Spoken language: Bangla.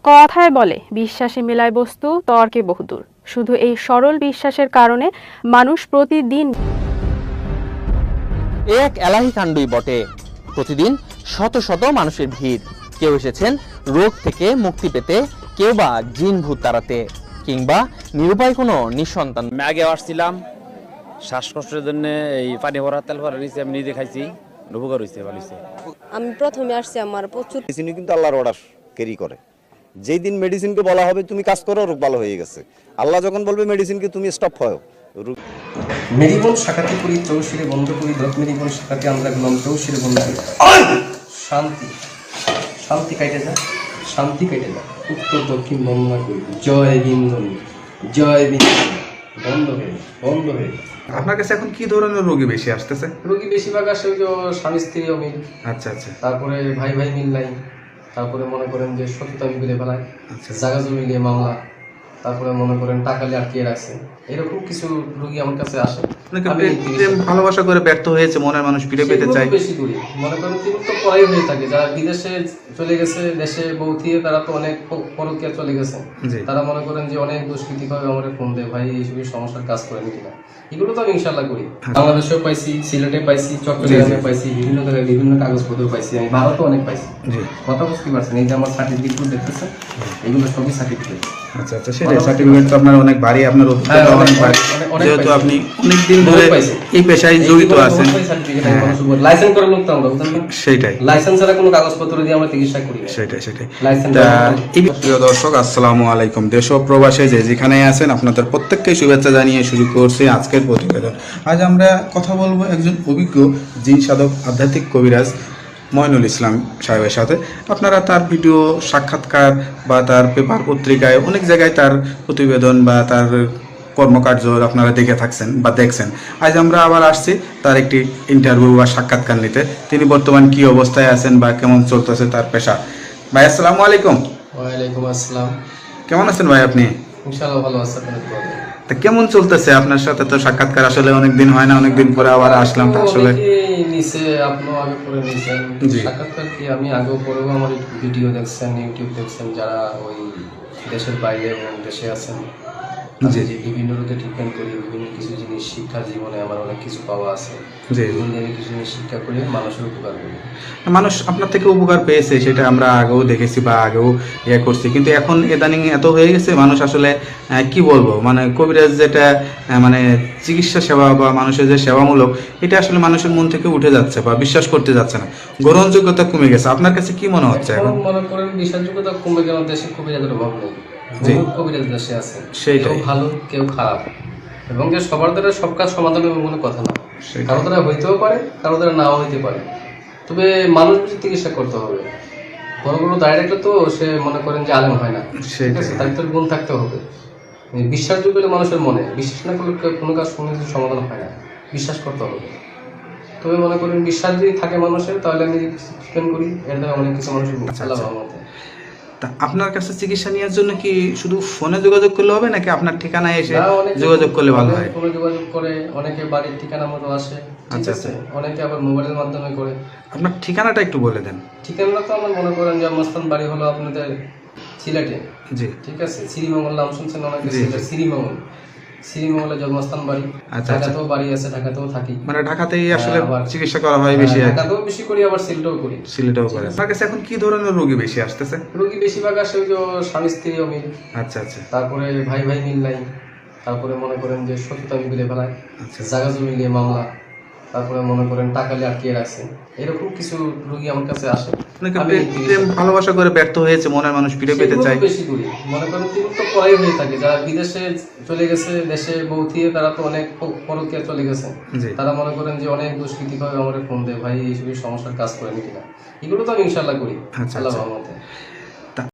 কথায় বলে বিশ্বাসে মেলায় বস্তু তর্কে বহুদূর। শুধু এই সরল বিশ্বাসের কারণে মানুষ প্রতিদিন এক এলাহি কাণ্ডই বটে। প্রতিদিন শত শত মানুষের ভিড়। কেউ এসেছেন রোগ থেকে মুক্তি পেতে, কেউ বা জিন ভূত তাড়াতে, কিংবা নিরুপায় কোনো নিঃসন্তান। আমি আগে আসছিলাম শ্বাসকষ্টের জন্য, এই পানি ভরা তেল ভরা নিয়েছি, আমি নিজে খাইছি, উপকার হয়েছে, ভালো হয়েছে। আমি প্রথমে আসছি, আমার প্রচুর মেডিসিন কিন্তু আল্লাহর অর্ডার ক্যারি করে। যেই দিন মেডিসিনকে বলা হবে তুমি কাজ করো, রোগ ভালো হয়ে গেছে, আল্লাহ যখন বলবে মেডিসিনকে তুমি স্টপ হয়, মেরিবন শাখাতে করি চৌশিরে বন্ধ করি দত মেরিবন শাখাতে আমরা গেলাম চৌশিরে বন্ধ করি। শান্তি শান্তি কাটে যা, শান্তি কেটে যা, উত্তর দক্ষিণ বন্দনা করি। জয় বিন্দনী, জয় বিন্দনী, বন্ধ হয়ে বন্ধ হয়ে। আপনার কাছে এখন কি ধরনের রোগী বেশি আসতেছে? রোগী বেশিরভাগ আসে ওই যে স্বামী স্ত্রী অমিল, আচ্ছা আচ্ছা, তারপরে ভাই ভাই মিল নাই, তারপরে মনে করেন যে সততা বিলে ফেলায়, আচ্ছা। জায়গা জমি নিয়ে মামলা, তারপরে মনে করেন টাকা নিয়ে আটকিয়ে রাখছে, এরকম কিছু রোগী আমার কাছে আসে। প্রেম ভালোবাসা করে ব্যর্থ হয়েছে, মনের মানুষ ফিরে পেতে চায়, বেশি করি মনে করেন তিনি তো পড়াই হয়ে থাকে, যারা বিদেশে চলে গেছে, দেশে বউ থিয়ে তারা তো অনেক পরকীয়া চলে গেছে, তারা মনে করেন যে অনেক দুষ্কৃতি ভাবে আমার ফোন দেয়, ভাই এইসব সমস্যার কাজ করেন কিনা। এগুলো তো আমি ইনশাল্লাহ করি। বাংলাদেশেও পাইছি, সিলেটে পাইছি, চট্টগ্রামে পাইছি, বিভিন্ন জায়গায় বিভিন্ন কাগজপত্র পাইছি, আমি ভারতেও অনেক পাইছি। কথা বুঝতে পারছেন, এই যে আমার সার্টিফিকেট দেখতেছেন, এগুলো সবই সার্টিফিকেট। আচ্ছা আচ্ছা, সেটাই সার্টিফিকেট তো আপনার অনেক ভারী, আপনার অভিজ্ঞতা অনেক ভারী, যেহেতু আপনি অনেক দিন ধরে এই পেশায় জড়িত আছেন। লাইসেন্স করার লোক তো আমরা, সেটাই, লাইসেন্স ছাড়া কোনো কাগজপত্র দিয়ে আমরা চিকিৎসা করি না। সেটাই সেটাই। লাইসেন্স। প্রিয় দর্শক, আসসালামু আলাইকুম। দেশ ও প্রবাসে যে যেখানে আছেন আপনাদের প্রত্যেককে শুভেচ্ছা জানিয়ে শুরু করছি আজকের প্রতিবেদন। আজ আমরা কথা বলবো একজন অভিজ্ঞ জিন সাধক, আধ্যাত্মিক কবিরাজ মইনুল ইসলাম সাহেবের সাথে। আপনারা তার ভিডিও, সাক্ষাৎকার বা তার পেপার পত্রিকায় অনেক জায়গায় তার প্রতিবেদন বা তার কর্মকার্য আপনারা দেখে থাকছেন বা দেখছেন। আজ আমরা আবার আসছি তার একটি ইন্টারভিউ বা সাক্ষাৎকার নিতে। তিনি বর্তমান কি অবস্থায় আছেন বা কেমন চলতেছে তার পেশা। ভাই আসসালামু আলাইকুম। ওয়ালাইকুম আসসালাম। কেমন আছেন ভাই আপনি? ইনশাআল্লাহ ভালো আছেন। তা কেমন চলতেছে আপনার সাথে? তো সাক্ষাৎকার আসলে অনেকদিন হয় না, অনেকদিন পরে আবার আসলাম। তা আসলে নিচে আপনিও আগে পরে নিয়েছেন সাক্ষাৎকার, কি আমি আগেও পরেও আমার ভিডিও দেখছেন, ইউটিউব দেখছেন, যারা ওই দেশের বাইরে এবং দেশে আছেন, যে বিভিন্ন রোগে ট্রিটমেন্ট করি, বিভিন্ন কিছু জিনিস শিক্ষা, জীবনে আমার অনেক কিছু পাওয়া আছে, আমি কিছু জিনিস শিক্ষা করি, মানুষের উপকার করি। মানুষ আপনার থেকে উপকার পেয়েছে, সেটা আমরা আগেও দেখেছি বা আগেও ইয়ে করছি, কিন্তু এখন ইদানিং এত হয়ে গেছে মানুষ আসলে কি বলবো, মানে কবিরাজ যেটা মানে চিকিৎসা সেবা বা মানুষের যে সেবামূলক, এটা আসলে মানুষের মন থেকে উঠে যাচ্ছে বা বিশ্বাস করতে যাচ্ছে না, গ্রহণযোগ্যতা কমে গেছে। আপনার কাছে কি মনে হচ্ছে এখন? মনে করেন বিশ্বাসযোগ্যতা কমে গেল, দেশে কবিরাজের অভাব নেই, কবিরাজ দেশে আছে, কেউ ভালো কেউ খারাপ, এবং যে সবার দ্বারা সব কাজ সমাধান হবে মনে কথা না, কারো দ্বারা হইতেও পারে, কারো দ্বারা নাও হইতে পারে, তবে মানুষ চিকিৎসা করতে হবে। বড় বড় ডাইরেক্টর তো সে মনে করেন যে আলেম হয় না, ঠিক আছে, তার ভিতরে গুণ থাকতে হবে। বিশ্বাসযোগ্য হলে মানুষের মনে, বিশ্বাস না করলে কোনো কাজ কোনো কিছু সমাধান হয় না, বিশ্বাস করতে হবে। তবে মনে করেন বিশ্বাস যদি থাকে মানুষের, তাহলে আমি চিকেন করি, এর দ্বারা অনেক কিছু মানুষের মতে। তা আপনার কাছে চিকিৎসা নেওয়ার জন্য কি শুধু ফোনে যোগাযোগ করলে হবে, নাকি আপনার ঠিকানায় এসে যোগাযোগ করলে ভালো হয়? ফোনে যোগাযোগ করে, অনেকে বাড়ির ঠিকানা মতো আসে, ঠিক আছে, অনেকে আবার মোবাইলের মাধ্যমে করে। আপনার ঠিকানাটা একটু বলে দেন। ঠিকানাটা তো আমার মনে করেন যে অবস্থান বাড়ি হলো আপনাদের সিলেটে, জি, ঠিক আছে, শ্রীমঙ্গল নাম শুনছেন অনেকে, শ্রীমঙ্গল, শ্রীমঙ্গলে জন্মস্থান বাড়ি। ঢাকাতেও বাড়ি আছে, ঢাকাতেও থাকি, মানে ঢাকাতেই আসলে চিকিৎসা করা হয় বেশি, ঢাকাতেও বেশি করি, আবার সিলেটেও করি। সিলেটেও করে। আপনার কাছে এখন কি ধরনের রোগী বেশি আসতেছে? রোগী বেশিরভাগ আসে ওই যে স্বামী স্ত্রী অমিল, আচ্ছা আচ্ছা, তারপরে ভাই ভাই মিল নাই, তারপরে মনে করেন যে সততা বিলে ফেলায়, জায়গা জমি নিয়ে মামলা, তারপরে মনে করেন টাকা নিয়ে আটকিয়ে রাখছে, এরকম কিছু রোগী আমার কাছে আসে। প্রেম ভালোবাসা করে ব্যর্থ হয়েছে, মনের মানুষ ফিরে পেতে চায়, বেশি করি মনে করেন তিনি তো পড়াই হয়ে থাকে, যারা বিদেশে চলে গেছে, দেশে বউ থিয়ে তারা তো অনেক পরকীয়া চলে গেছে, তারা মনে করেন যে অনেক দুষ্কৃতি ভাবে আমার ফোন দেয়, ভাই এইসব সমস্যার কাজ করেন কিনা। এগুলো তো আমি ইনশাল্লাহ করি, আল্লাহ রহমতে।